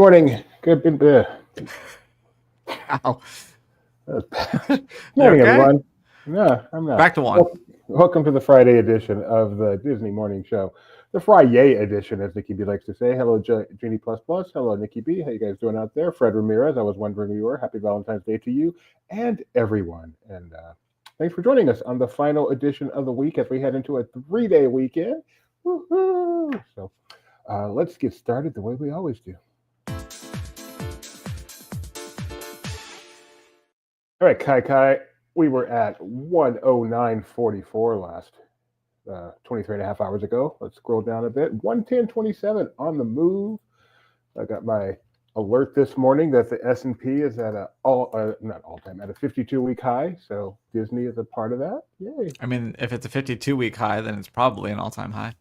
morning. Good. Ow. Morning, okay? everyone. No, I'm not. Back to one. Welcome to the Friday edition of the Disney Morning Show. The Friday edition, as Nikki B likes to say. Hello, Jeannie Plus Plus. Hello, Nikki B. How you guys doing out there? Fred Ramirez, I was wondering who you were. Happy Valentine's Day to you and everyone. And thanks for joining us on the final edition of the week as we head into a 3-day weekend. Woo-hoo! So let's get started the way we always do. All right, Kai, we were at 109.44 last 23 and a half hours ago. Let's scroll down a bit. 110.27 on the move. I got my alert this morning that the S&P is at not all-time, at a 52-week high. So Disney is a part of that. Yay. I mean, if it's a 52-week high, then it's probably an all-time high.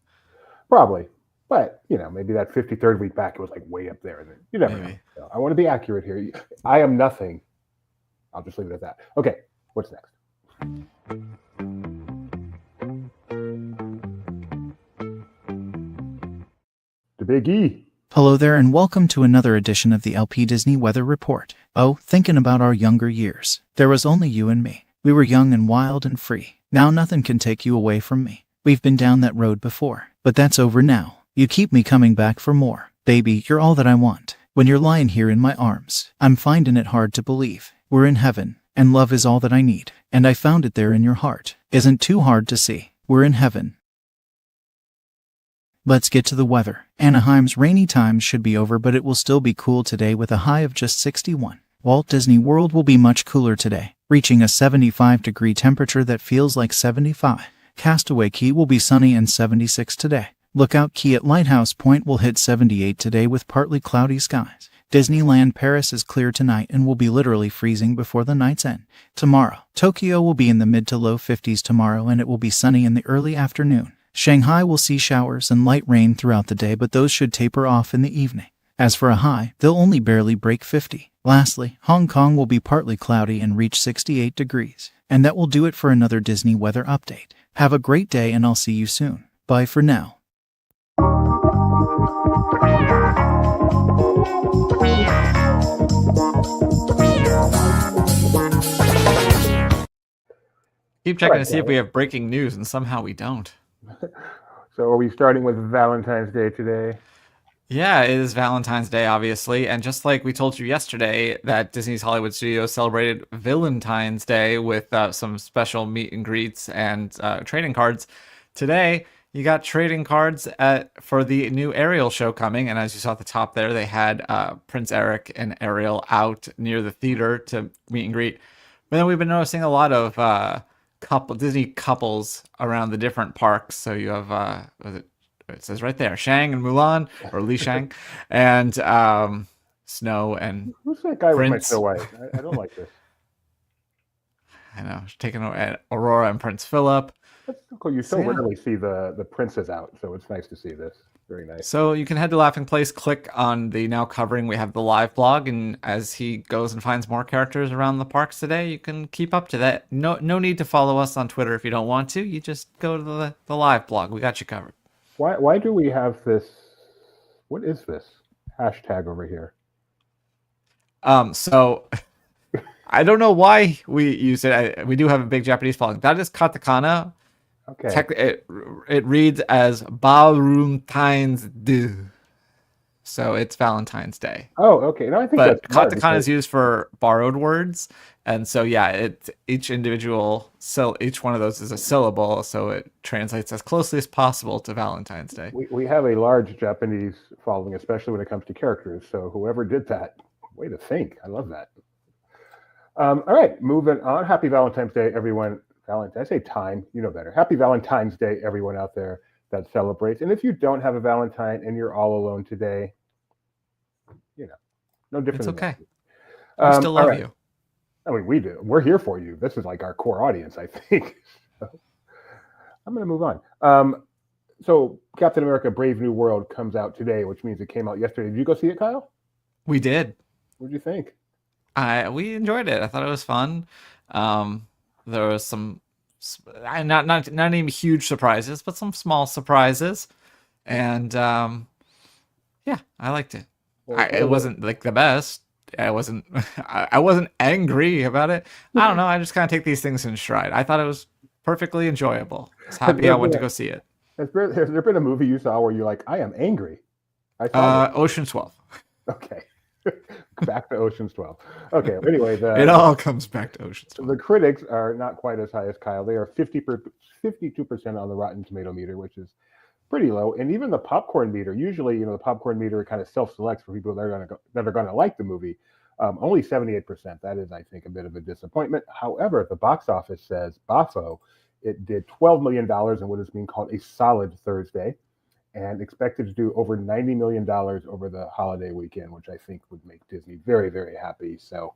Probably. But, maybe that 53rd week back, it was like way up there. And then you never know. So I want to be accurate here. I am nothing. I'll just leave it at that. Okay, what's next? The Big E. Hello there and welcome to another edition of the LP Disney Weather Report. Oh, thinking about our younger years. There was only you and me. We were young and wild and free. Now nothing can take you away from me. We've been down that road before, but that's over now. You keep me coming back for more. Baby, you're all that I want. When you're lying here in my arms, I'm finding it hard to believe. We're in heaven, and love is all that I need. And I found it there in your heart. Isn't too hard to see. We're in heaven. Let's get to the weather. Anaheim's rainy times should be over, but it will still be cool today with a high of just 61. Walt Disney World will be much cooler today, reaching a 75-degree temperature that feels like 75. Castaway Cay will be sunny and 76 today. Lookout Cay at Lighthouse Point will hit 78 today with partly cloudy skies. Disneyland Paris is clear tonight and will be literally freezing before the night's end. Tomorrow, Tokyo will be in the mid to low 50s tomorrow and it will be sunny in the early afternoon. Shanghai will see showers and light rain throughout the day, but those should taper off in the evening. As for a high, they'll only barely break 50. Lastly, Hong Kong will be partly cloudy and reach 68 degrees. And that will do it for another Disney weather update. Have a great day and I'll see you soon. Bye for now. Keep checking to see if we have breaking news, and somehow we don't. So are we starting with Valentine's Day today? Yeah, it is Valentine's Day, obviously. And just like we told you yesterday that Disney's Hollywood Studios celebrated Valentine's Day with some special meet and greets and trading cards, today you got trading cards for the new Ariel show coming. And as you saw at the top there, they had Prince Eric and Ariel out near the theater to meet and greet. But then we've been noticing a lot of Disney couples around the different parks. So you have it says right there, Shang and Mulan, or Li Shang, and Snow and who's that guy Prince. With my Snow White? I don't like this. I know, taking Aurora and Prince Philip. That's so cool. You so rarely see the princes out, so it's nice to see this. Very nice. So you can head to Laughing Place, click on the now covering. We have the live blog, and as he goes and finds more characters around the parks today, you can keep up to that. No need to follow us on Twitter if you don't want to. You just go to the live blog. We got you covered. Why do we have this? What is this hashtag over here? So I don't know why we use it. We do have a big Japanese following. That is katakana. Okay. It reads as Valentine's Day. So it's Valentine's Day. Oh, okay. No, I think but that's katakana is used for borrowed words. And so, yeah, each one of those is a syllable, so it translates as closely as possible to Valentine's Day. We have a large Japanese following, especially when it comes to characters. So whoever did that, way to think. I love that. All right, moving on. Happy Valentine's Day, everyone. I say time, you know better. Happy Valentine's Day, everyone out there that celebrates. And if you don't have a Valentine and you're all alone today, no different. It's okay. We still love you. I mean, we do. We're here for you. This is like our core audience, I think. So, I'm going to move on. So Captain America Brave New World comes out today, which means it came out yesterday. Did you go see it, Kyle? We did. What did you think? We enjoyed it. I thought it was fun. There was some not any huge surprises, but some small surprises. And yeah, I liked it. Well, It wasn't like the best. I wasn't I wasn't angry about it. I don't know. I just kind of take these things in stride. I thought it was perfectly enjoyable. I was has happy I there went been to go see it. has there been a movie you saw where you're like, I am angry? I saw this. Ocean 12. Okay. Back to Ocean's 12. Okay. Anyway, It all comes back to Ocean 12. the critics are not quite as high as Kyle. They are 52% on the Rotten Tomato meter, which is pretty low. And even the popcorn meter, usually, the popcorn meter kind of self-selects for people that are going to like the movie. Only 78%. That is, I think, a bit of a disappointment. However, the box office says Bafo, it did $12 million in what is being called a solid Thursday, and expected to do over $90 million over the holiday weekend, which I think would make Disney very, very happy. So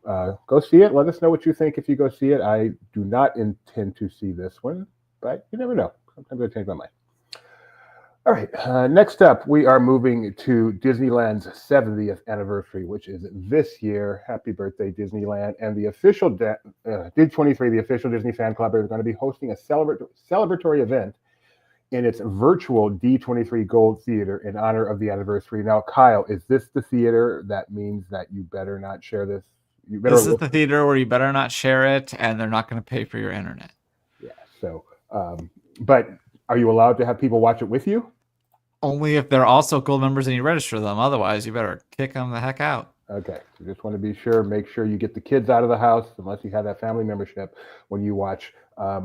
go see it. Let us know what you think if you go see it. I do not intend to see this one, but you never know. Sometimes I change my mind. All right, next up, we are moving to Disneyland's 70th anniversary, which is this year. Happy birthday, Disneyland. And the official D23, the official Disney fan club, is going to be hosting a celebratory event in its virtual D23 Gold Theater in honor of the anniversary. Now, Kyle, is this the theater that means that you better not share this? This is the theater where you better not share it, and they're not going to pay for your internet. Yeah, so, but are you allowed to have people watch it with you? Only if they're also gold members and you register them. Otherwise, you better kick them the heck out. Okay, so just want to be sure, make sure you get the kids out of the house, unless you have that family membership when you watch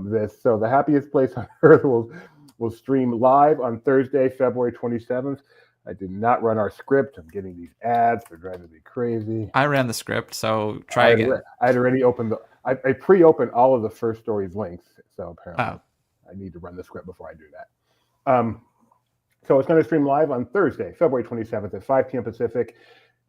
this. So the Happiest Place on Earth will stream live on Thursday, February 27th. I did not run our script. I'm getting these ads. They're driving me crazy. I ran the script, so try again. I had already opened I pre-opened all of the First Stories links, so apparently I need to run the script before I do that. So it's going to stream live on Thursday, February 27th at 5 p.m. Pacific.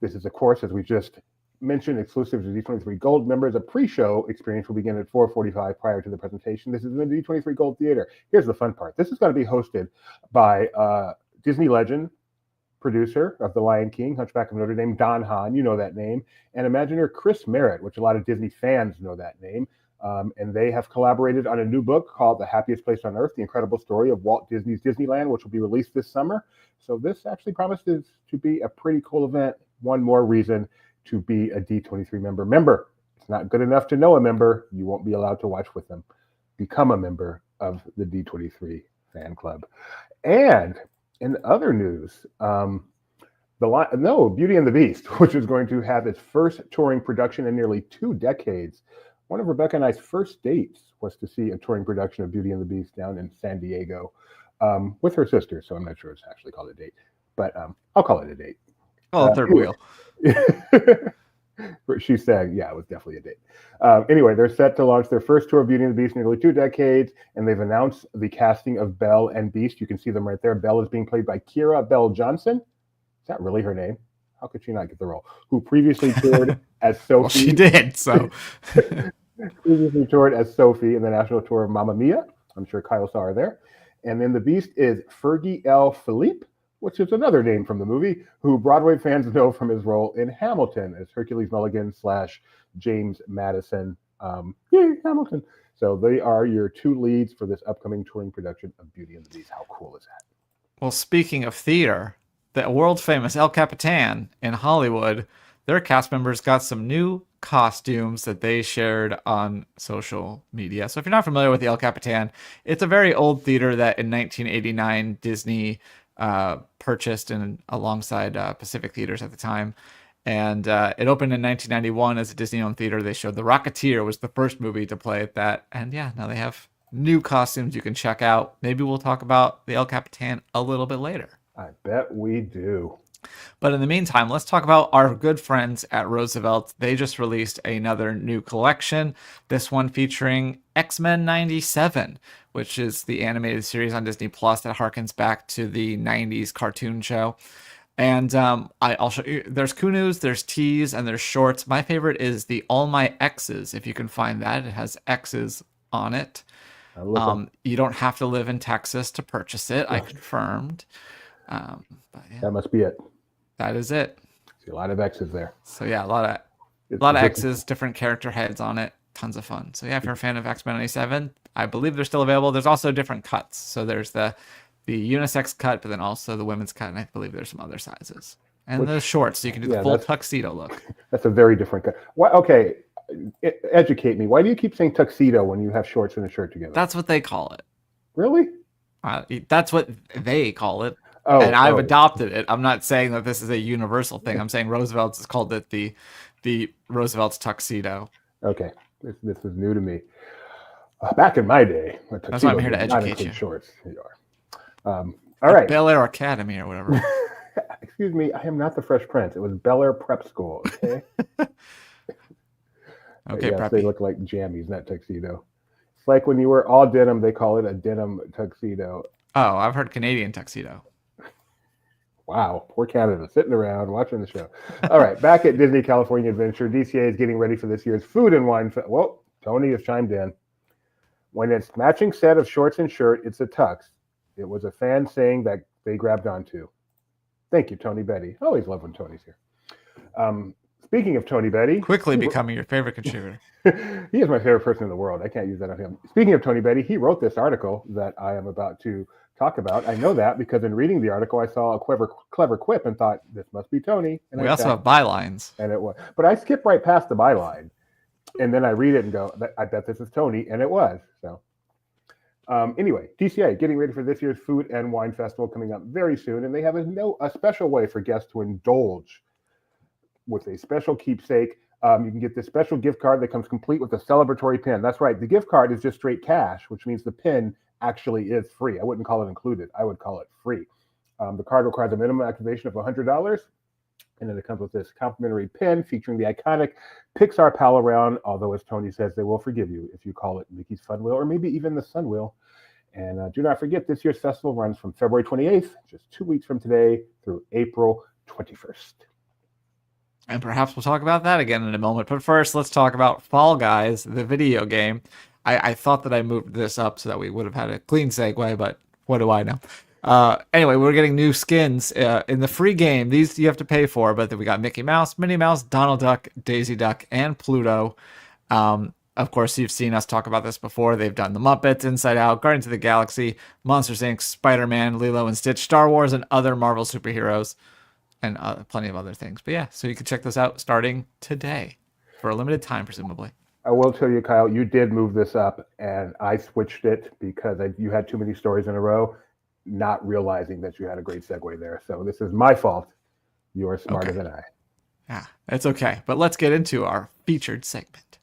This is, of course, as we just mentioned, exclusive to D23 Gold members. A pre-show experience will begin at 4:45 prior to the presentation. This is in the D23 Gold Theater. Here's the fun part. This is going to be hosted by Disney legend, producer of The Lion King, Hunchback of Notre Dame, Don Hahn, you know that name, and Imagineer Chris Merritt, which a lot of Disney fans know that name. And they have collaborated on a new book called The Happiest Place on Earth, The Incredible Story of Walt Disney's Disneyland, which will be released this summer. So this actually promises to be a pretty cool event. One more reason to be a D23 member. It's not good enough to know a member. You won't be allowed to watch with them. Become a member of the D23 fan club. And in other news, Beauty and the Beast, which is going to have its first touring production in nearly 2 decades. One of Rebecca and I's first dates was to see a touring production of Beauty and the Beast down in San Diego with her sister. So I'm not sure it's actually called a date, but I'll call it a date. Oh, third wheel. She's saying, yeah, it was definitely a date. Anyway, they're set to launch their first tour of Beauty and the Beast in nearly 2 decades, and they've announced the casting of Belle and Beast. You can see them right there. Belle is being played by Kira Bell Johnson. Is that really her name? How could she not get the role? Who previously toured as Sophie. Well, she did, so. Previously toured as Sophie in the national tour of Mamma Mia. I'm sure Kyle saw her there. And then the Beast is Fergie L. Philippe, which is another name from the movie, who Broadway fans know from his role in Hamilton as Hercules Mulligan / James Madison. Yay, Hamilton. So they are your 2 leads for this upcoming touring production of Beauty and the Beast. How cool is that? Well, speaking of theater, the world famous El Capitan in Hollywood, their cast members got some new costumes that they shared on social media. So if you're not familiar with the El Capitan, it's a very old theater that in 1989 Disney purchased alongside Pacific Theaters at the time. And it opened in 1991 as a Disney-owned theater. They showed The Rocketeer was the first movie to play at that. And yeah, now they have new costumes you can check out. Maybe we'll talk about the El Capitan a little bit later. I bet we do. But in the meantime, let's talk about our good friends at Roosevelt. They just released another new collection, this one featuring X-Men 97, which is the animated series on Disney Plus that harkens back to the 90s cartoon show. And I'll show you, there's Kunus, there's tees, and there's shorts. My favorite is the All My X's, if you can find that. It has X's on it. You don't have to live in Texas to purchase it. I confirmed. But yeah, that must be it. That is it. See a lot of X's there. So yeah, a lot of X's, different character heads on it. Tons of fun. So yeah, if you're a fan of X-Men 97, I believe they're still available. There's also different cuts. So there's the unisex cut, but then also the women's cut, and I believe there's some other sizes And the shorts, so you can do the full tuxedo look. That's a very different. Why? Okay, educate me. Why do you keep saying tuxedo when you have shorts and a shirt together? That's what they call it. Really? That's what they call it. And I've adopted it. I'm not saying that this is a universal thing. I'm saying Roosevelt's has called it the Roosevelt's tuxedo. Okay, this is new to me. Back in my day, that's why I'm here to educate you. Shorts. You are. All right. Bel Air Academy or whatever. Excuse me, I am not the Fresh Prince. It was Bel Air Prep School. Okay. Okay, yes, they look like jammies, not tuxedo. It's like when you wear all denim, they call it a denim tuxedo. Oh, I've heard Canadian tuxedo. Wow, poor Canada, sitting around watching the show. All right, back at Disney California Adventure, DCA is getting ready for this year's Food and Wine. Whoa, Tony has chimed in. When it's matching set of shorts and shirt, it's a tux. It was a fan saying that they grabbed onto. Thank you, Tony Betty. I always love when Tony's here. Speaking of Tony Betty. Quickly becoming your favorite contributor. He is my favorite person in the world. I can't use that on him. Speaking of Tony Betty, he wrote this article that I am about to talk about. I know that because in reading the article, I saw a clever quip and thought, this must be Tony. And we also have bylines. And it was. But I skipped right past the byline. And then I read it and go, I bet this is Tony. And it was. So anyway, DCA getting ready for this year's Food and Wine Festival coming up very soon. And they have a special way for guests to indulge with a special keepsake. You can get this special gift card that comes complete with a celebratory pin. That's right. The gift card is just straight cash, which means the pin actually is free. I wouldn't call it included. I would call it free. The card requires a minimum activation of $100. And then it comes with this complimentary pin featuring the iconic Pixar pal around, although as Tony says, they will forgive you if you call it Mickey's Fun Wheel or maybe even the Sun Wheel. And do not forget, this year's festival runs from February 28th, just 2 weeks from today, through April 21st. And perhaps we'll talk about that again in a moment. But first, let's talk about Fall Guys, the video game. I thought that I moved this up so that we would have had a clean segue, but what do I know? Anyway, we're getting new skins in the free game. These you have to pay for, but then we got Mickey Mouse, Minnie Mouse, Donald Duck, Daisy Duck, and Pluto. Of course, you've seen us talk about this before. They've done the Muppets, Inside Out, Guardians of the Galaxy, Monsters, Inc., Spider-Man, Lilo and Stitch, Star Wars, and other Marvel superheroes. And plenty of other things. But yeah, so you can check this out starting today for a limited time, presumably. I will tell you, Kyle, you did move this up, and I switched it because you had too many stories in a row, not realizing that you had a great segue there. So this is my fault. You are smarter than I. Yeah, it's okay. But let's get into our featured segment.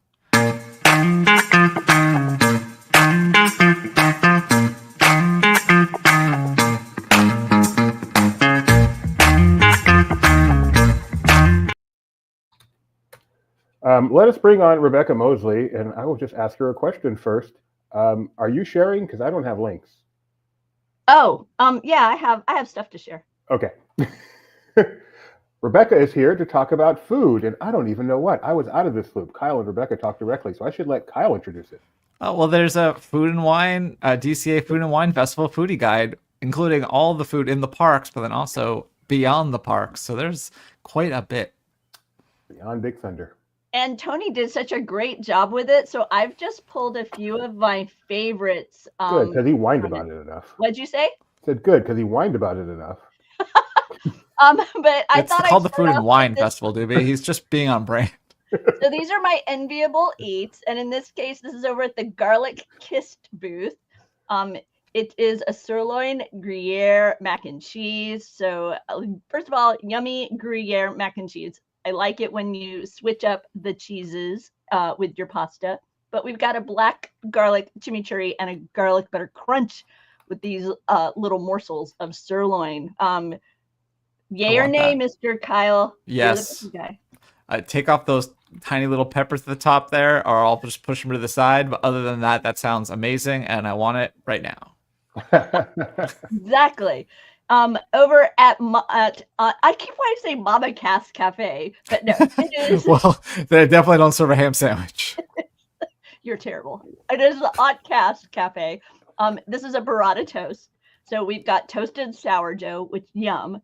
Let us bring on Rebecca Mosley, and I will just ask her a question first. Are you sharing? Because I don't have links. Oh, yeah, I have stuff to share. Okay. Rebecca is here to talk about food, and I don't even know what. I was out of this loop. Kyle and Rebecca talked directly, so I should let Kyle introduce it. Oh, well, there's a Food and Wine, DCA Food and Wine Festival foodie guide, including all the food in the parks, but then also beyond the parks. So there's quite a bit. Beyond Big Thunder. And Tony did such a great job with it. So I've just pulled a few of my favorites. Good, because he whined about it enough. What'd you say? I said good, because he whined about it enough. But it's called the Food and Wine Festival, Doobie. He's just being on brand. So these are my enviable eats. And in this case, this is over at the Garlic Kissed booth. It is a sirloin Gruyere mac and cheese. So first of all, yummy Gruyere mac and cheese. I like it when you switch up the cheeses with your pasta. But we've got a black garlic chimichurri and a garlic butter crunch with these little morsels of sirloin. Yay or nay, Mr. Kyle? Yes. Take off those tiny little peppers at the top there, or I'll just push them to the side. But other than that, that sounds amazing, and I want it right now. Exactly. Over at I keep wanting to say Mama Cass Cafe, but no, it is. Well, they definitely don't serve a ham sandwich. You're terrible. It is the Aunt Cass Cafe. This is a burrata toast. So we've got toasted sourdough, which yum.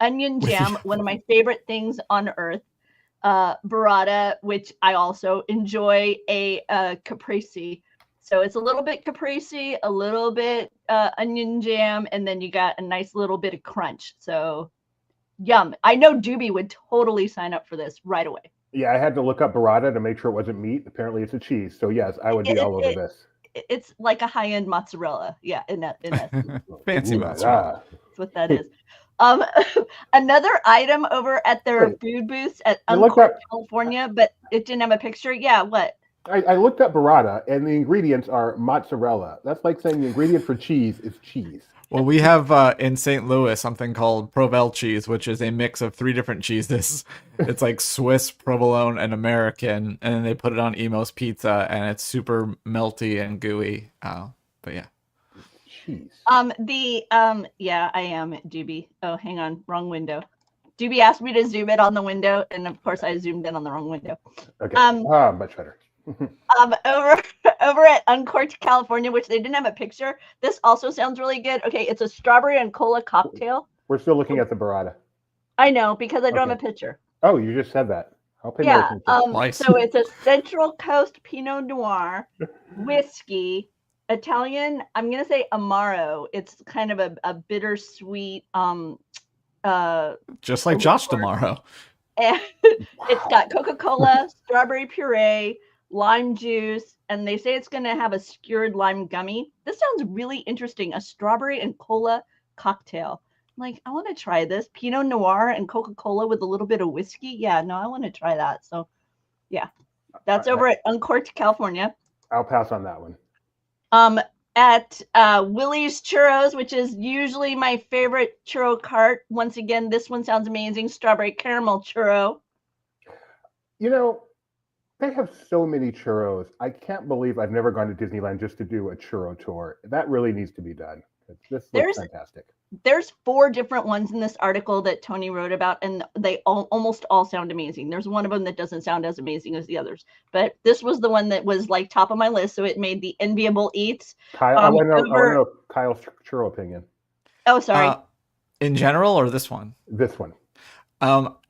Onion jam, one of my favorite things on earth. Burrata, which I also enjoy. A caprese. So it's a little bit caprese, a little bit onion jam, and then you got a nice little bit of crunch. So Yum. I know Doobie would totally sign up for this right away. Yeah, I had to look up burrata to make sure it wasn't meat. Apparently, it's a cheese. So yes, I would be all over this. It's like a high-end mozzarella. Yeah, in essence. Fancy Ooh, mozzarella. That's what that is. Another item over at their Wait. food booths at I looked Uncorked, up- California, but it didn't have a picture. Yeah, what? I looked up burrata, and the ingredients are mozzarella. That's like saying the ingredient for cheese is cheese. Well, we have in St. Louis something called Provel cheese, which is a mix of 3 different cheeses. It's like Swiss, provolone, and American, and then they put it on Emo's pizza, and it's super melty and gooey. But yeah. Cheese. Yeah, I am Doobie. Oh, hang on, wrong window. Doobie asked me to zoom in on the window, and of course I zoomed in on the wrong window. Okay. Much better. Over at Uncorked, California, which they didn't have a picture. This also sounds really good. Okay, it's a strawberry and cola cocktail. We're still looking at the burrata. I know because I don't have Okay. a picture. Oh, you just said that. I'll pay more Yeah. attention. Nice. So it's a Central Coast Pinot Noir whiskey, Italian. I'm gonna say Amaro. It's kind of a bittersweet. Just like Josh tomorrow. And it's got Coca-Cola, strawberry puree, lime juice, and they say it's going to have a skewered lime gummy. This sounds really interesting. A strawberry and cola cocktail. Like, I want to try this. Pinot Noir and Coca-Cola with a little bit of whiskey. Yeah, no, I want to try that. So, yeah. That's over at Uncorked, California. I'll pass on that one. At Willie's Churros, which is usually my favorite churro cart. Once again, this one sounds amazing. Strawberry caramel churro. You know, they have so many churros. I can't believe I've never gone to Disneyland just to do a churro tour. That really needs to be done. This looks fantastic. There's 4 different ones in this article that Tony wrote about, and they almost all sound amazing. There's one of them that doesn't sound as amazing as the others, but this was the one that was like top of my list, so it made the enviable eats. Kyle, I want to know Kyle's churro opinion. Oh, sorry. In general, or this one? This one.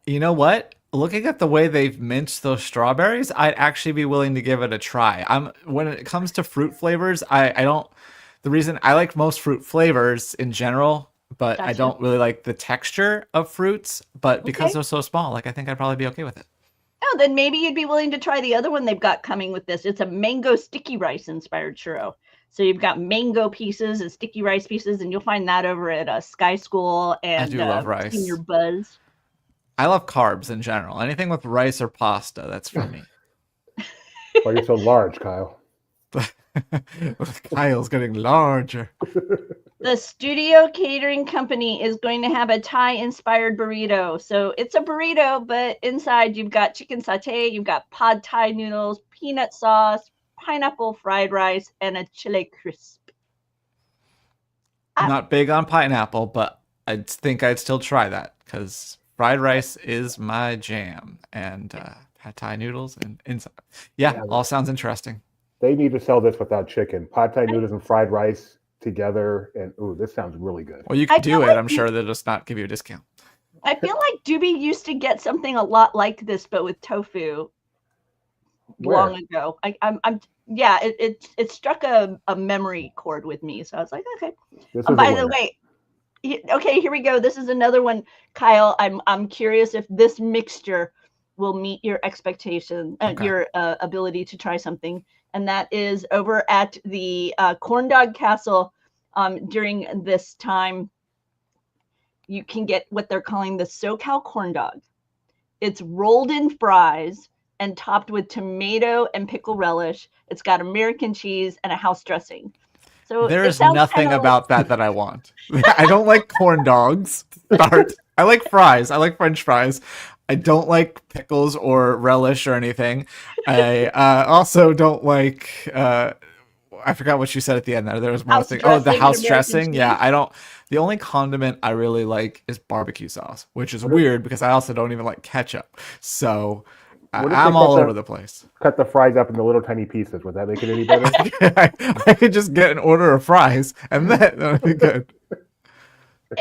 You know what? Looking at the way they've minced those strawberries, I'd actually be willing to give it a try. When it comes to fruit flavors, I don't. The reason I like most fruit flavors in general, but I don't really like the texture of fruits. But because they're so small, like I think I'd probably be okay with it. Oh, then maybe you'd be willing to try the other one they've got coming with this. It's a mango sticky rice inspired churro. So you've got mango pieces and sticky rice pieces, and you'll find that over at Sky School and I do love rice. Senior Buzz. I love carbs in general. Anything with rice or pasta, that's for me. Why you're so large, Kyle? Kyle's getting larger. The Studio Catering Company is going to have a Thai-inspired burrito. So it's a burrito, but inside you've got chicken satay, you've got pad Thai noodles, peanut sauce, pineapple fried rice, and a chili crisp. I'm not big on pineapple, but I think I'd still try that because fried rice is my jam. And pad Thai noodles and inside. Yeah, all sounds interesting. They need to sell this without chicken. Pad Thai noodles and fried rice together. And ooh, this sounds really good. Well, you can do it. I'm sure they'll just not give you a discount. I feel like Doobie used to get something a lot like this, but with tofu. Long ago. It struck a memory chord with me. So I was like, okay. By the way, okay, here we go. This is another one, Kyle. I'm curious if this mixture will meet your expectation, your ability to try something. And that is over at the Corn Dog Castle. During this time, you can get what they're calling the SoCal corn dog. It's rolled in fries and topped with tomato and pickle relish. It's got American cheese and a house dressing. So there is nothing about that I want. I don't like corn dogs. I like fries. I like French fries. I don't like pickles or relish or anything. I also don't like. I forgot what you said at the end there. There was more thing. Oh, the house dressing. Yeah, I don't. The only condiment I really like is barbecue sauce, which is weird because I also don't even like ketchup. So I'm all over the place. Cut the fries up into little tiny pieces. Would that make it any better? I could just get an order of fries and that would be good.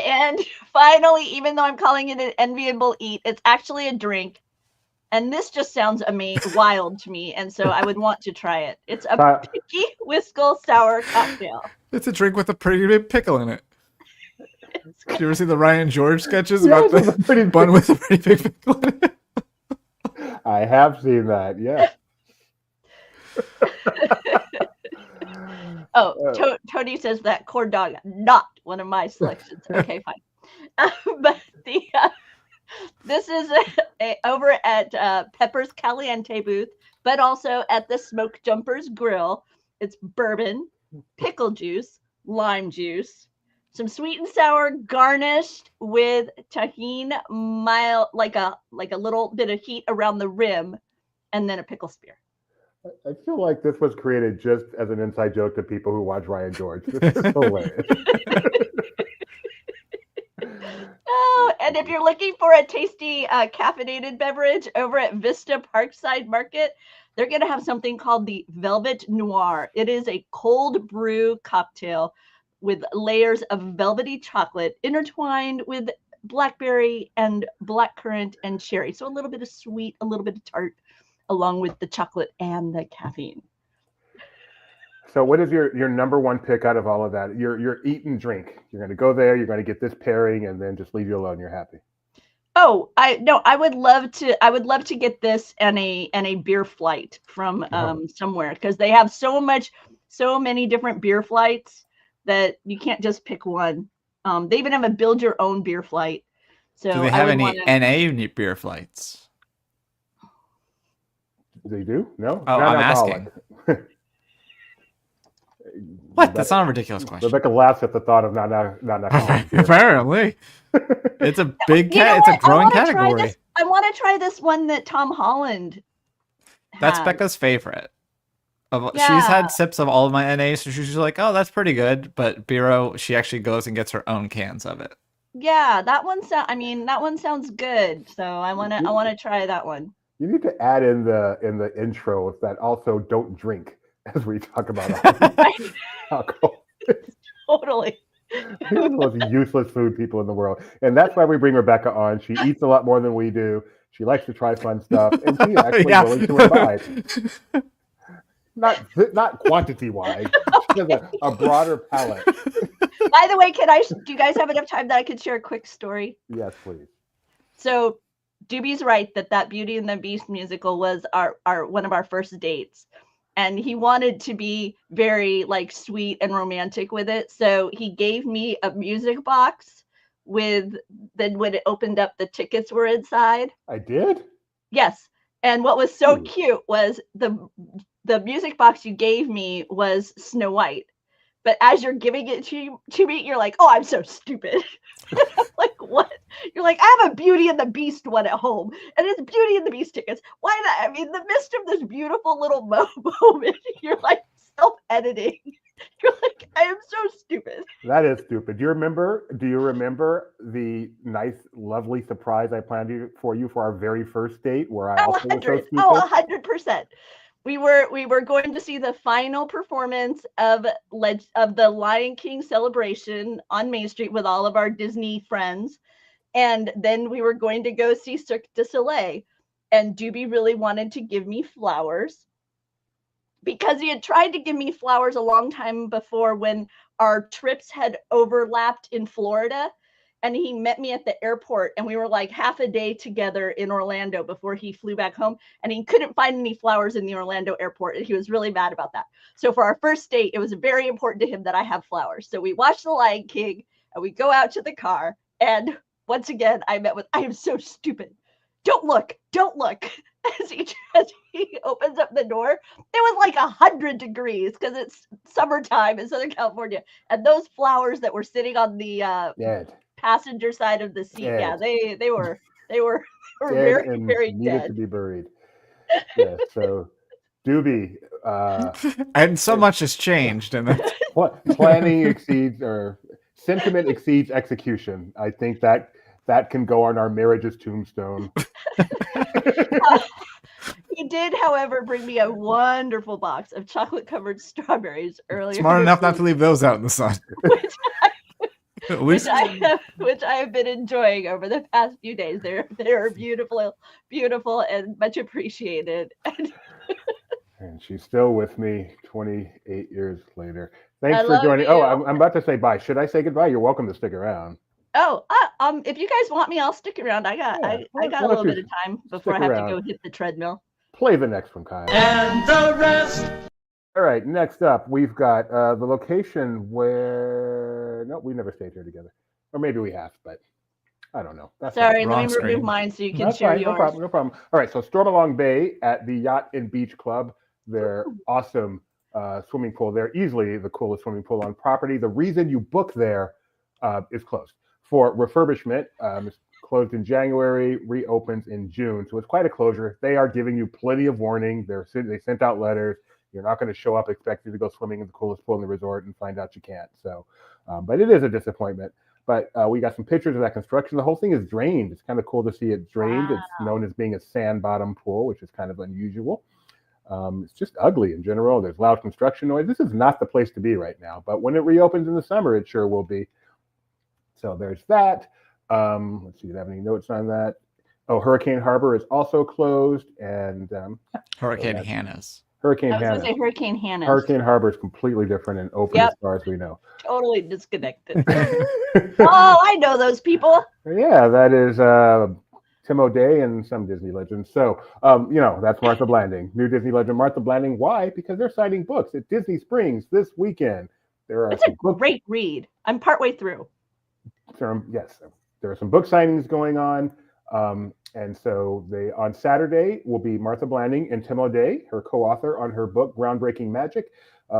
And finally, even though I'm calling it an enviable eat, it's actually a drink. And this just sounds wild to me. And so I would want to try it. It's a Picky Whiskle Sour Cocktail. It's a drink with a pretty big pickle in it. sketches. Did you ever see the Ryan George sketches Yeah, about the pretty bun with a pretty big pickle in it? I have seen that. Yes. Tony says that corn dog, not one of my selections. Okay, fine. But this is over at Pepper's Caliente booth, but also at the Smoke Jumpers Grill. It's bourbon, pickle juice, lime juice, some sweet and sour garnished with tahini, mild, like a little bit of heat around the rim, and then a pickle spear. I feel like this was created just as an inside joke to people who watch Ryan George. This is hilarious. Oh, and if you're looking for a tasty caffeinated beverage over at Vista Parkside Market, they're going to have something called the Velvet Noir. It is a cold brew cocktail with layers of velvety chocolate intertwined with blackberry and blackcurrant and cherry. So a little bit of sweet, a little bit of tart, along with the chocolate and the caffeine. So what is your number one pick out of all of that? Your eat and drink. You're going to go there, you're going to get this pairing, and then just leave you alone. You're happy. Oh, I would love to get this and a beer flight from somewhere, because they have so many different beer flights that you can't just pick one. They even have a build your own beer flight. So do they have any NA beer flights? They do? No? Oh, I'm asking. What? That's not a ridiculous question. Rebecca laughs at the thought of not Apparently. It's a big it's a growing category. I want to try this one that Tom Holland has. That's Becca's favorite. She's had sips of all of my NAs, so she's like, oh, that's pretty good. But Biro, she actually goes and gets her own cans of it. Yeah, that one sounds good. So I wanna try that one. You need to add in the intro that also don't drink as we talk about alcohol. Totally. We're the most useless food people in the world. And that's why we bring Rebecca on. She eats a lot more than we do. She likes to try fun stuff. And she's actually willing to imbibe. Not quantity-wise. She has a broader palate. By the way, do you guys have enough time that I could share a quick story? Yes, please. So Doobie's right that Beauty and the Beast musical was our one of our first dates. And he wanted to be very like sweet and romantic with it. So he gave me a music box with then when it opened up, the tickets were inside. I did? Yes. And what was so cute was the music box you gave me was Snow White. But as you're giving it to me, you're like, oh, I'm so stupid. Like, what? You're like, I have a Beauty and the Beast one at home, and it's Beauty and the Beast tickets. Why not? I mean, in the midst of this beautiful little moment, you're like self-editing. You're like, I am so stupid. That is stupid. Do you remember the nice, lovely surprise I planned for you for our very first date, where I also was so stupid? 100%. We were going to see the final performance of the Lion King celebration on Main Street with all of our Disney friends. And then we were going to go see Cirque du Soleil. And Doobie really wanted to give me flowers, because he had tried to give me flowers a long time before when our trips had overlapped in Florida. And he met me at the airport, and we were like half a day together in Orlando before he flew back home. And he couldn't find any flowers in the Orlando airport, and he was really mad about that. So for our first date, it was very important to him that I have flowers. So we watched The Lion King, and we go out to the car. And once again, I am so stupid. Don't look. As he opens up the door, it was like 100 degrees because it's summertime in Southern California. And those flowers that were sitting on the passenger side of the seat, they were very, very needed dead. To be buried. Yeah, so Doobie, and so much has changed, and planning exceeds, or sentiment exceeds execution. I think that can go on our marriage's tombstone. He did, however, bring me a wonderful box of chocolate-covered strawberries earlier. Smart enough not to leave those out in the sun. Which I have been enjoying over the past few days. They're beautiful, and much appreciated. And she's still with me 28 years later. Thanks for joining. You. Oh, I'm about to say bye. Should I say goodbye? You're welcome to stick around. Oh, if you guys want me, I'll stick around. I got Yeah, I got a why little don't bit you of time before I stick have around? to go hit the treadmill. Play the next one, Kyle. And the rest. All right, next up, we've got the location where... No, we never stayed here together. Or maybe we have, but I don't know. That's Sorry, wrong let me remove screen. mine so you can That's share fine. yours. No problem. No problem. All right. So Stormalong Bay at the Yacht and Beach Club, their awesome swimming pool. They're easily the coolest swimming pool on property. The reason you book there is closed for refurbishment. It's closed in January, reopens in June. So it's quite a closure. They are giving you plenty of warning. They sent out letters. You're not going to show up expecting to go swimming in the coolest pool in the resort and find out you can't. So, but it is a disappointment. But we got some pictures of that construction. The whole thing is drained. It's kind of cool to see it drained. Wow. It's known as being a sand bottom pool, which is kind of unusual. It's just ugly in general. There's loud construction noise. This is not the place to be right now. But when it reopens in the summer, it sure will be. So there's that. Let's see, do I have any notes on that? Oh, Hurricane Harbor is also closed. And Hurricane that's- Hannah's. Hurricane I was going Hannah. to say Hurricane Hannah. Hurricane Harbor is completely different and open Yep. as far as we know. Totally disconnected. Oh, I know those people. Yeah, that is Tim O'Day and some Disney legends. So, that's Martha Blanding, new Disney legend Martha Blanding. Why? Because they're signing books at Disney Springs this weekend. There are It's a some book, great read. I'm partway through. yes, there are some book signings going on. And so on Saturday will be Martha Blanding and Tim O'Day, her co-author on her book, Groundbreaking Magic.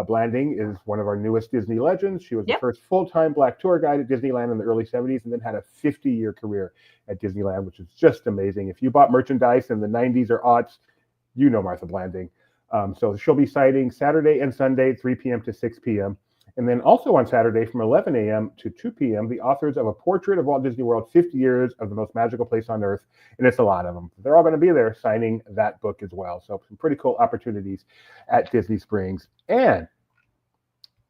Blanding is one of our newest Disney legends. She was the first full-time Black tour guide at Disneyland in the early 70s and then had a 50-year career at Disneyland, which is just amazing. If you bought merchandise in the 90s or aughts, you know Martha Blanding. So she'll be citing Saturday and Sunday, 3 p.m. to 6 p.m. And then also on Saturday from 11 a.m. to 2 p.m., the authors of A Portrait of Walt Disney World, 50 Years of the Most Magical Place on Earth. And it's a lot of them. They're all going to be there signing that book as well. So some pretty cool opportunities at Disney Springs. And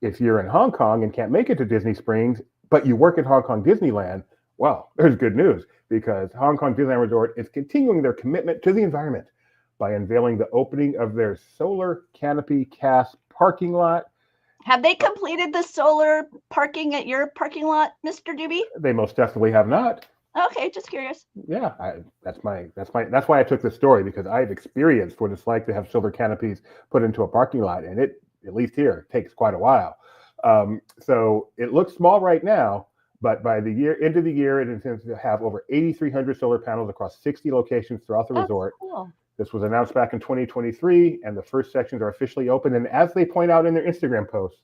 if you're in Hong Kong and can't make it to Disney Springs, but you work at Hong Kong Disneyland, well, there's good news because Hong Kong Disneyland Resort is continuing their commitment to the environment by unveiling the opening of their solar canopy cast parking lot. Have they completed the solar parking at your parking lot, Mr. Doobie? They most definitely have not. Okay, just curious. Yeah, that's why I took this story, because I've experienced what it's like to have solar canopies put into a parking lot, and it, at least here, takes quite a while. So it looks small right now, but by the end of the year, it intends to have over 8,300 solar panels across 60 locations throughout the resort. Cool. This was announced back in 2023, and the first sections are officially open. And as they point out in their Instagram posts,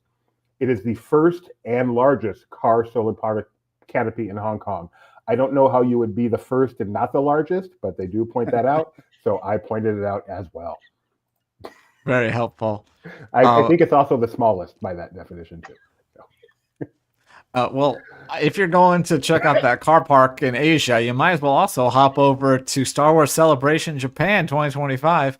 it is the first and largest car solar power canopy in Hong Kong. I don't know how you would be the first and not the largest, but they do point that out. So I pointed it out as well. Very helpful. I think it's also the smallest by that definition too. Well, if you're going to check out that car park in Asia, you might as well also hop over to Star Wars Celebration Japan 2025.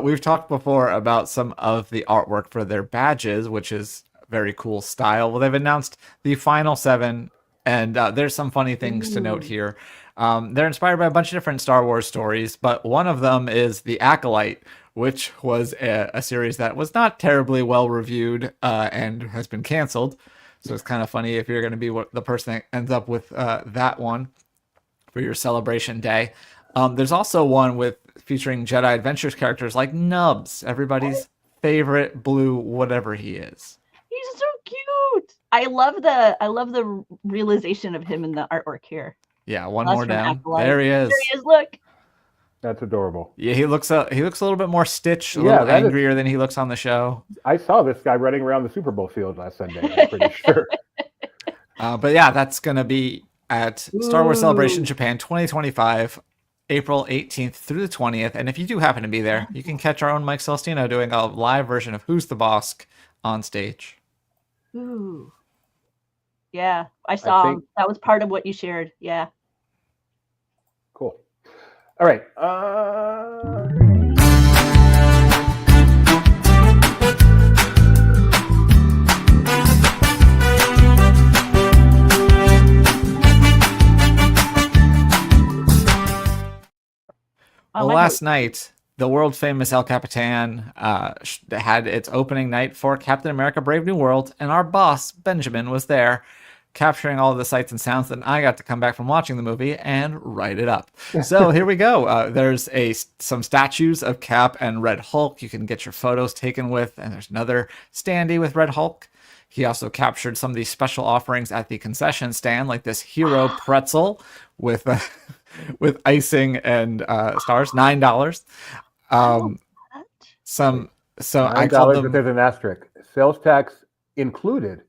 We've talked before about some of the artwork for their badges, which is very cool style. Well, they've announced the final 7, and there's some funny things to note here. They're inspired by a bunch of different Star Wars stories, but one of them is The Acolyte, which was a series that was not terribly well reviewed and has been canceled. So it's kind of funny if you're going to be the person that ends up with that one for your celebration day. There's also one featuring Jedi Adventures characters like Nubs, everybody's favorite blue whatever he is. He's so cute. I love the realization of him in the artwork here. Yeah, one Us more from down. Acolyte. There he is. There he is. Look. That's adorable. Yeah, he looks a little bit more Stitch, a little angrier than he looks on the show. I saw this guy running around the Super Bowl field last Sunday, I'm pretty sure. But yeah, that's going to be at Star Wars Celebration Japan 2025, April 18th through the 20th. And if you do happen to be there, you can catch our own Mike Celestino doing a live version of Who's the Boss on stage. Ooh. Yeah, I saw him. That was part of what you shared. Yeah. Cool. All right. Well, last night, the world famous El Capitan had its opening night for Captain America Brave New World, and our boss, Benjamin, was there capturing all of the sights and sounds. Then I got to come back from watching the movie and write it up. So here we go. There's some statues of Cap and Red Hulk you can get your photos taken with, and there's another standee with Red Hulk. He also captured some of these special offerings at the concession stand, like this hero pretzel with with icing and stars, $9. So I called $9, them. but there's an asterisk. Sales tax included.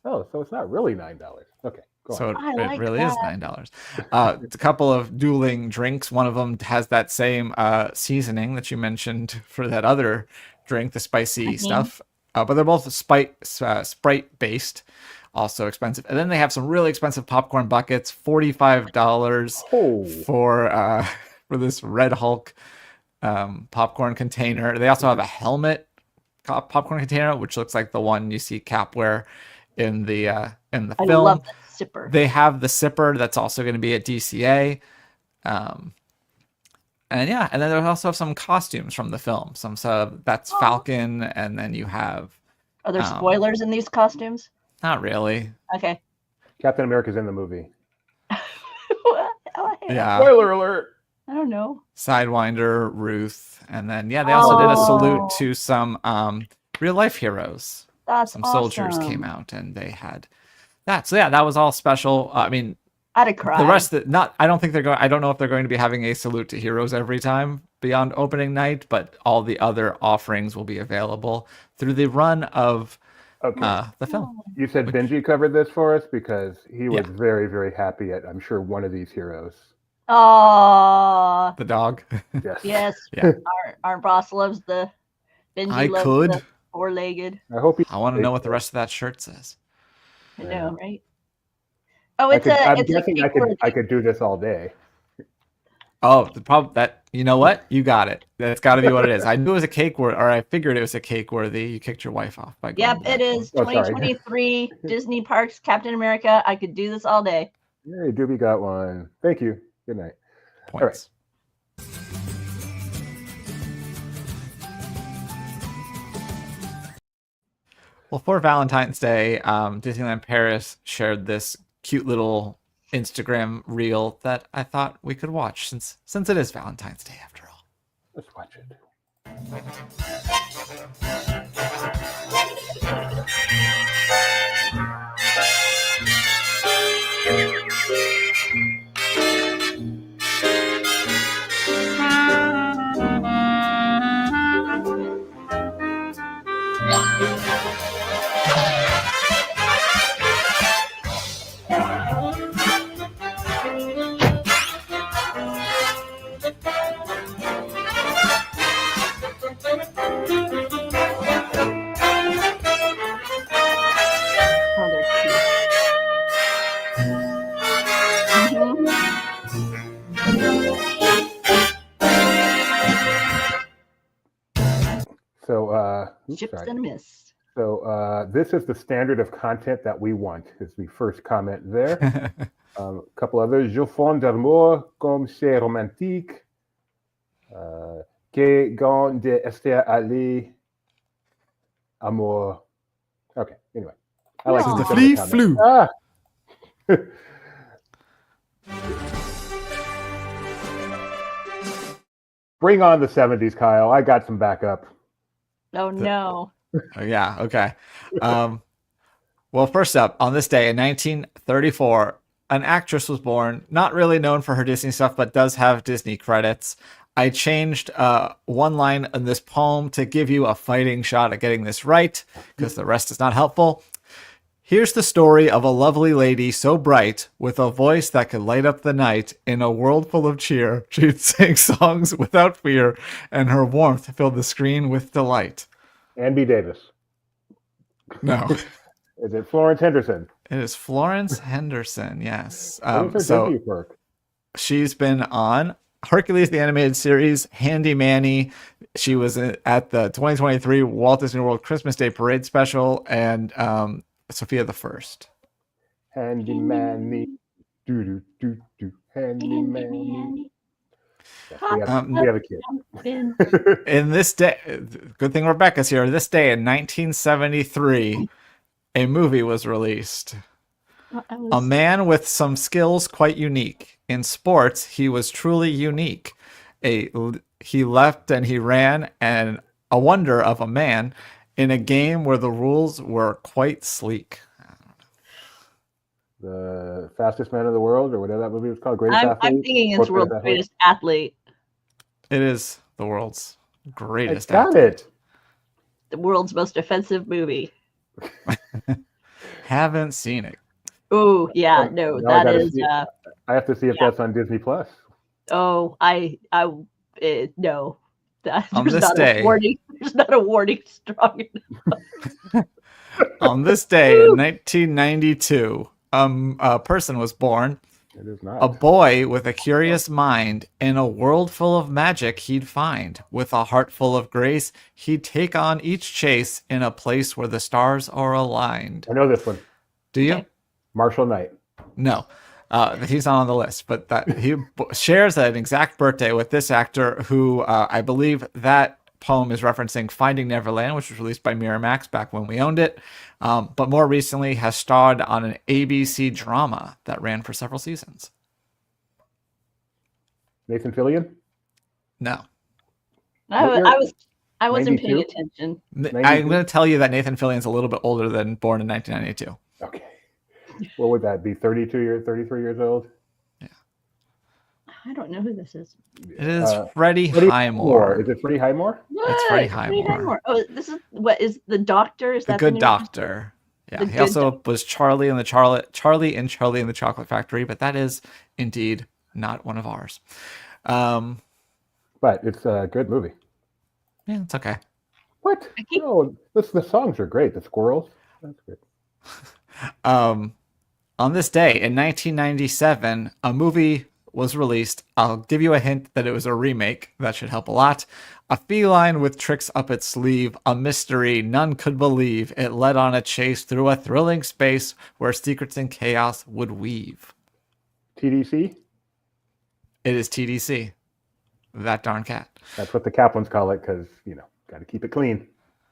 Oh, so it's not really $9. Okay, go on. So I it like really is that. $9. It's a couple of dueling drinks. One of them has that same seasoning that you mentioned for that other drink, the spicy stuff. But they're both Sprite based, also expensive. And then they have some really expensive popcorn buckets, $45 Oh. for this Red Hulk popcorn container. They also have a helmet popcorn container, which looks like the one you see Cap wear in the I film. love the sipper. They have the sipper that's also going to be at DCA. And then they also have some costumes from the film. That's Falcon, and then you have. Are there spoilers in these costumes? Not really. Okay. Captain America's in the movie. Yeah. Spoiler alert. I don't know. Sidewinder, Ruth, and then they also did a salute to some real life heroes. That's some soldiers came out and they had that. So that was all special. I mean, I'd have cried. the rest I don't think they're going. I don't know if they're going to be having a salute to heroes every time beyond opening night, but all the other offerings will be available through the run of the film. You said Benji covered this for us because he was very, very happy at, I'm sure, one of these heroes. Oh, The dog. Yes. yes. Yeah. Our boss loves the Benji. I loves could. the four-legged. I hope I want to know what the rest of that shirt says. I know, right? Oh, it's I'm it's guessing I could do this all day. Oh, the problem that you know what? You got it. That's got to be what it is. I knew it was a cake worthy, or I figured it was a cake worthy. You kicked your wife off by going. Yep, it is. Oh, sorry. 2023 Disney Parks Captain America. I could do this all day. Hey, Doobie got one. Thank you. Good night. Points. Well, for Valentine's Day, Disneyland Paris shared this cute little Instagram reel that I thought we could watch since it is Valentine's Day after all. Let's watch it. Oh, they're cute. So, Chips sorry. and miss. So this is the standard of content that we want, is the first comment there. A couple others. Je fonds d'amour comme c'est romantique. Que gant de Esther Ali. Amour. Okay, anyway. I like Aw. these The other flea comments. flew. Bring on the 70s, Kyle. I got some backup. Oh no. Oh, yeah. Okay. Well, first up, on this day in 1934, an actress was born, not really known for her Disney stuff, but does have Disney credits. I changed one line in this poem to give you a fighting shot at getting this right, because the rest is not helpful. Here's the story of a lovely lady so bright, with a voice that could light up the night. In a world full of cheer, she'd sing songs without fear, and her warmth filled the screen with delight. Ann B. Davis. No. Is it Florence Henderson? It is Florence Henderson, yes. What is her debut work? She's been on Hercules, the animated series, Handy Manny. She was at the 2023 Walt Disney World Christmas Day Parade special, and Sophia the First. Handy Manny. Do do do do. Handy Manny. Yeah, we have a kid. In this day, good thing Rebecca's here. This day in 1973, a movie was released. A man with some skills quite unique. In sports, he was truly unique. He left and he ran, and a wonder of a man in a game where the rules were quite sleek. The Fastest Man in the World, or whatever that movie was called. I'm thinking it's World's Greatest Athlete. It is the world's greatest got athlete. it. The world's most offensive movie. Haven't seen it. Oh, yeah, no, Now that is. I have to see if that's on Disney Plus. Oh, no. On this day, there's not a warning strong enough. on this day in 1992, a person was born. It is not. A boy with a curious mind, in a world full of magic he'd find. With a heart full of grace, he'd take on each chase in a place where the stars are aligned. I know this one. Do you? Okay. Marshall Knight. No. He's not on the list, but that he shares an exact birthday with this actor who I believe that poem is referencing Finding Neverland, which was released by Miramax back when we owned it, but more recently has starred on an ABC drama that ran for several seasons. Nathan Fillion? No. I wasn't 92? paying attention. 92? I'm going to tell you that Nathan Fillion's a little bit older than born in 1992. Okay. What would that be? 33 years old? I don't know who this is. It is Freddie Highmore. Is it Freddie Highmore? It's Freddie Highmore. Oh, this is what is the doctor? Is The that Good name? Doctor. Yeah, he also was Charlie in the Charlie and Chocolate Factory, but that is indeed not one of ours. But it's a good movie. Yeah, it's okay. What? No, the songs are great. The squirrels. That's good. On this day in 1997, a movie was released. I'll give you a hint that it was a remake. That should help a lot. A feline with tricks up its sleeve, a mystery none could believe. It led on a chase through a thrilling space where secrets and chaos would weave. TDC? It is TDC. That darn cat. That's what the Caplins call it because, got to keep it clean.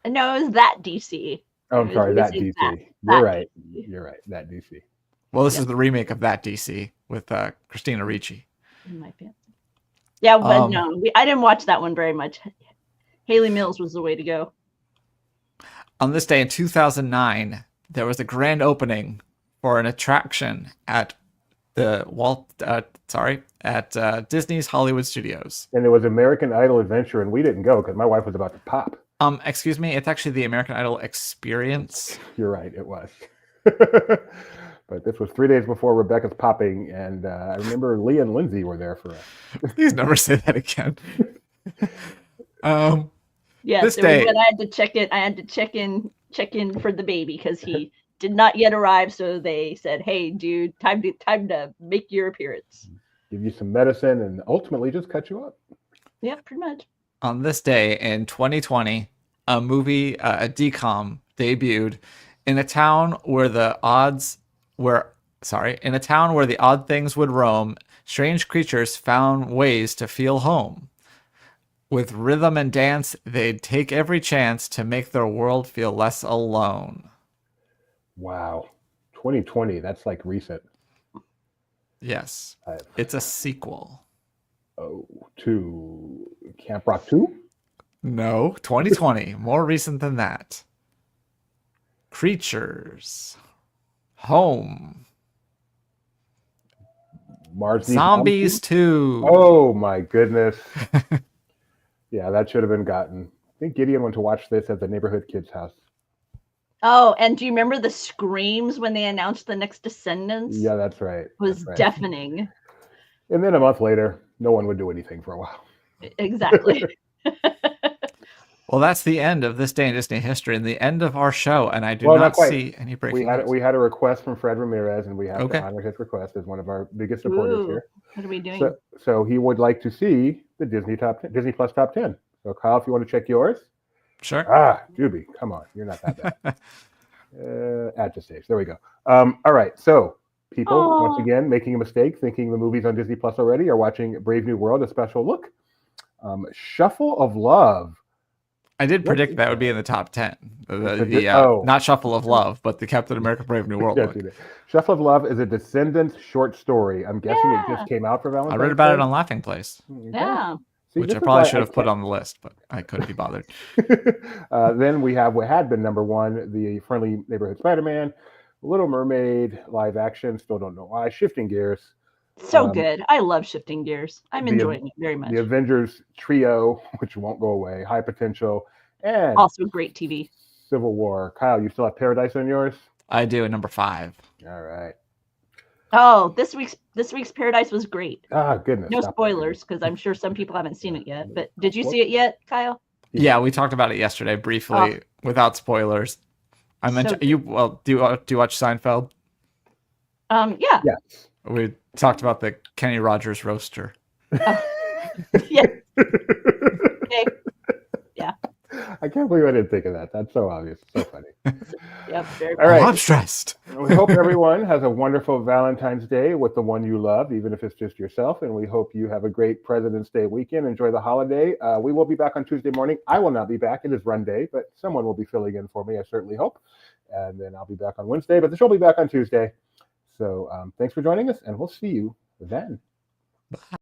No, it was that DC. Oh, I'm sorry, that DC. You're right. You're right. That DC. Well, this is the remake of that DC with Christina Ricci. In my pants. Yeah, but no, I didn't watch that one very much. Haley Mills was the way to go. On this day in 2009, there was a grand opening for an attraction at the Disney's Hollywood Studios. And it was American Idol Adventure, and we didn't go because my wife was about to pop. Excuse me, it's actually the American Idol Experience. You're right, it was. But this was 3 days before Rebecca's popping, and I remember Leah and Lindsay were there for us. Please never say that again. Yes, this day, I had to check it. I had to check in for the baby because he did not yet arrive. So they said, "Hey, dude, time to make your appearance." Give you some medicine, and ultimately just cut you up. Yeah, pretty much. On this day in 2020, a movie, a DCOM, debuted in a town where the odd things would roam. Strange creatures found ways to feel home. With rhythm and dance, they'd take every chance to make their world feel less alone. Wow. 2020, that's like recent. Yes. It's a sequel. Oh, to Camp Rock 2? No, 2020. More recent than that. Creatures. Home. Mars Zombies 2. Oh my goodness. Yeah, that should have been gotten. I think Gideon went to watch this at the neighborhood kid's house. Oh, and do you remember the screams when they announced the next Descendants? Yeah, that's right. It was deafening. And then a month later, no one would do anything for a while. Exactly. Well, that's the end of this day in Disney history and the end of our show. And I do not see any breaking news. We had a request from Fred Ramirez, and we have to honor his request as one of our biggest supporters here. What are we doing? So he would like to see the Disney Plus top 10. So Kyle, if you want to check yours. Sure. Juby, come on. You're not that bad. Add to stage. There we go. All right. So people, once again, making a mistake, thinking the movie's on Disney Plus already, are watching Brave New World, a special look. Shuffle of Love. I did What predict is that would be in the top 10. Oh. Not Shuffle of Love, but the Captain America Brave New World Yes, book. you did. Shuffle of Love is a Descendants short story. I'm guessing it Yeah. just came out for Valentine's I read about it Day. on Laughing Place, Okay. Yeah. See, which this I is probably why should have put can't- on the list, but I couldn't be bothered. Then we have what had been number one, the Friendly Neighborhood Spider-Man, Little Mermaid live action. Still don't know why. Shifting gears. So good. I love Shifting Gears. I'm the- enjoying it very much. The Avengers trio, which won't go away. High Potential, and Also great TV. Civil War. Kyle, you still have Paradise on yours? I do at number 5. All right. Oh, this week's Paradise was great. Ah, goodness. No stop it. spoilers, because I'm sure some people haven't seen it yet. But did you see it yet, Kyle? Yeah, we talked about it yesterday briefly without spoilers. I mentioned So- you. Well, do you watch Seinfeld? Yeah. Yes. We talked about the Kenny Rogers roaster. Yeah. Okay. Yeah. I can't believe I didn't think of that. That's so obvious. So funny. Yep. Very All right. I'm stressed. We hope everyone has a wonderful Valentine's Day with the one you love, even if it's just yourself. And we hope you have a great President's Day weekend. Enjoy the holiday. We will be back on Tuesday morning. I will not be back. It is run day, but someone will be filling in for me, I certainly hope. And then I'll be back on Wednesday, but the show will be back on Tuesday. So thanks for joining us, and we'll see you then. Bye.